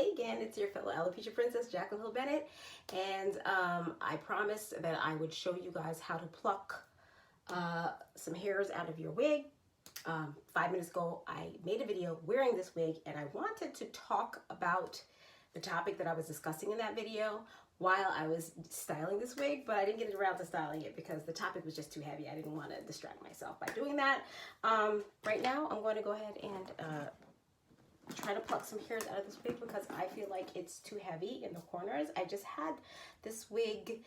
Hey again, it's your fellow alopecia princess, Jacqueline Hill Bennett, and I promised that I would show you guys how to pluck some hairs out of your wig. 5 minutes ago, I made a video wearing this wig, and I wanted to talk about the topic that I was discussing in that video while I was styling this wig, but I didn't get around to styling it because the topic was just too heavy. I didn't want to distract myself by doing that. Right now, I'm going to go ahead and try to pluck some hairs out of this wig because I feel like it's too heavy in the corners. I just had this wig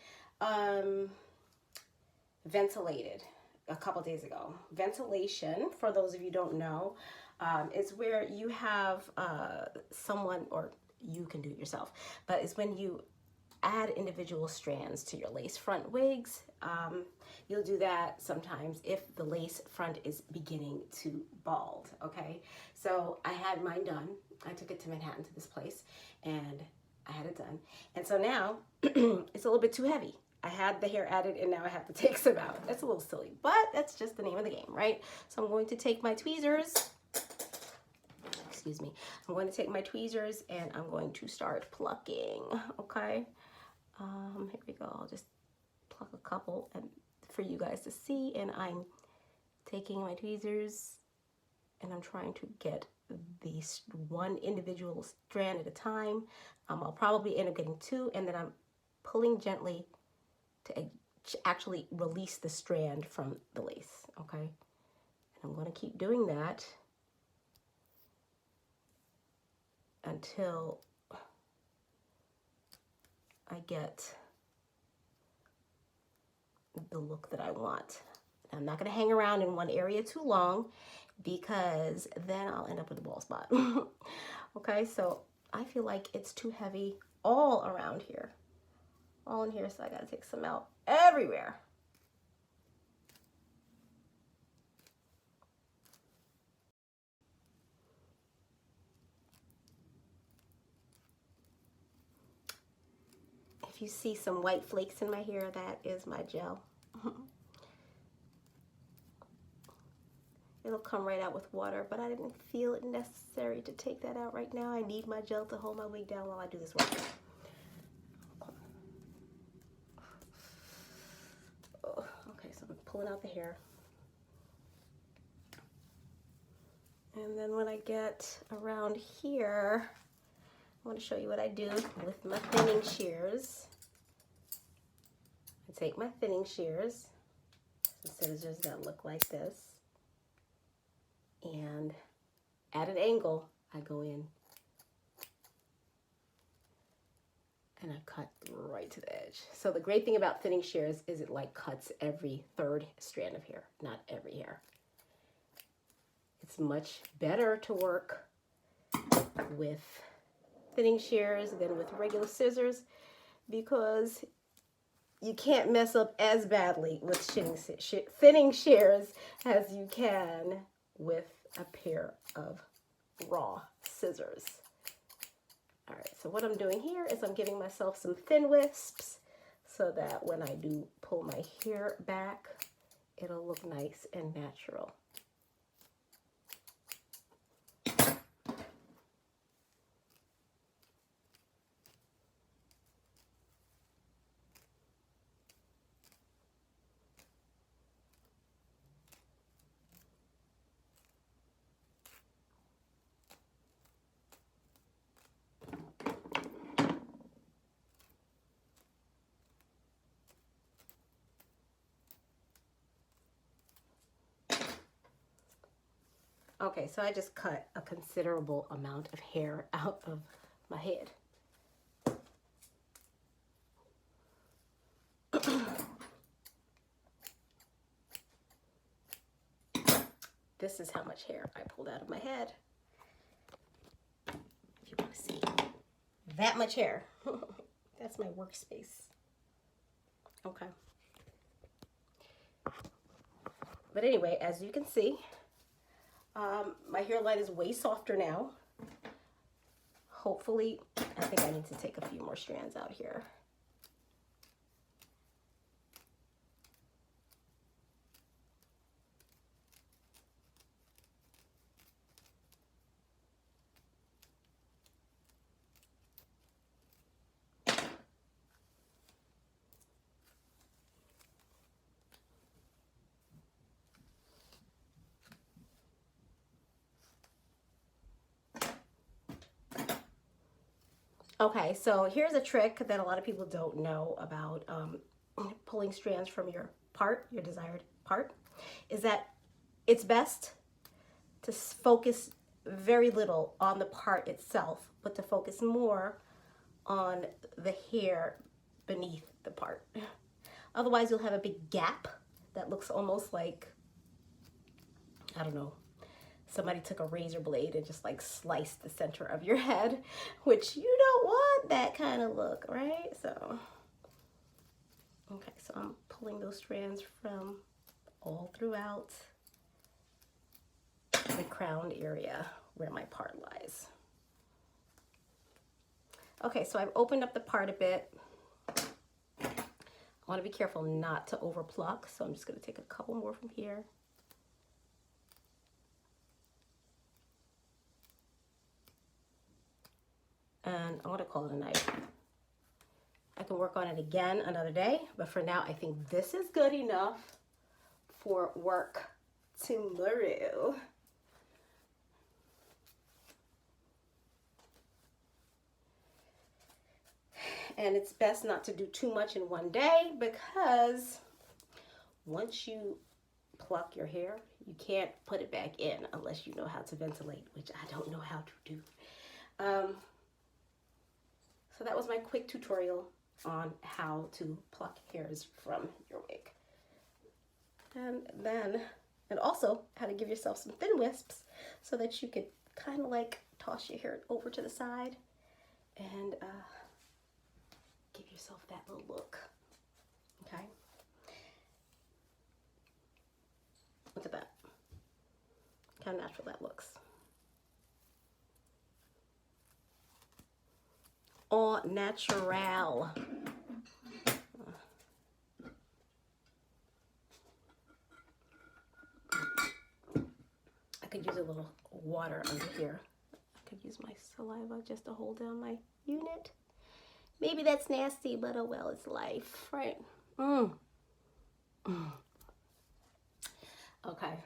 ventilated a couple days ago. Ventilation, for those of you who don't know, is where you have someone, or you can do it yourself, but it's when you add individual strands to your lace front wigs. You'll do that sometimes if the lace front is beginning to bald, okay? So I had mine done. I took it to Manhattan to this place and I had it done. And so now it's a little bit too heavy. I had the hair added and now I have to take some out. That's a little silly, but that's just the name of the game, right? So I'm going to take my tweezers. Excuse me. I'm going to take my tweezers and I'm going to start plucking, okay? Here we go. I'll just pluck a couple and for you guys to see, and I'm taking my tweezers and I'm trying to get these one individual strand at a time. I'll probably end up getting two, and then I'm pulling gently to actually release the strand from the lace, okay? And I'm going to keep doing that until I get the look that I want. I'm not going to hang around in one area too long because then I'll end up with a bald spot. Okay, so I feel like it's too heavy all around here. All in here, so I got to take some out everywhere. If you see some white flakes in my hair, that is my gel. It'll come right out with water, but I didn't feel it necessary to take that out right now. I need my gel to hold my wig down while I do this work. Oh, okay, so I'm pulling out the hair. And then when I get around here, I want to show you what I do with my thinning shears. I take my thinning shears, the scissors that look like this, and at an angle, I go in and I cut right to the edge. So the great thing about thinning shears is it like cuts every third strand of hair, not every hair. It's much better to work with thinning shears than with regular scissors because you can't mess up as badly with thinning shears as you can with a pair of raw scissors. All right, so what I'm doing here is I'm giving myself some thin wisps so that when I do pull my hair back, it'll look nice and natural. Okay, so I just cut a considerable amount of hair out of my head. This is how much hair I pulled out of my head. If you want to see that much hair. That's my workspace. Okay. But anyway, as you can see, my hairline is way softer now. Hopefully, I think I need to take a few more strands out here. Okay, so here's a trick that a lot of people don't know about pulling strands from your part, your desired part, is that it's best to focus very little on the part itself, but to focus more on the hair beneath the part. Otherwise, you'll have a big gap that looks almost like, I don't know, somebody took a razor blade and just like sliced the center of your head, which you don't want that kind of look, right? So, okay, so I'm pulling those strands from all throughout the crown area where my part lies. Okay, so I've opened up the part a bit. I want to be careful not to over pluck, so I'm just going to take a couple more from here. And I'm going to call it a night. I can work on it again another day, but for now I think this is good enough for work tomorrow. And it's best not to do too much in one day, because once you pluck your hair, you can't put it back in unless you know how to ventilate, which I don't know how to do. So that was my quick tutorial on how to pluck hairs from your wig. And also how to give yourself some thin wisps so that you could kind of like toss your hair over to the side and give yourself that little look. Okay. Look at that. How natural that looks. All natural. I could use a little water under here. I could use my saliva just to hold down my unit. Maybe that's nasty, but oh well, it's life, right? Okay.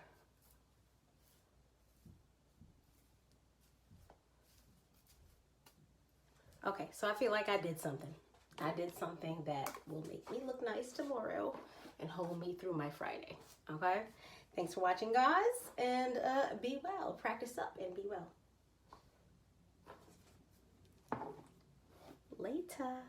Okay, so I feel like I did something. I did something that will make me look nice tomorrow and hold me through my Friday. Okay? Thanks for watching, guys, and be well. Practice up and be well. Later.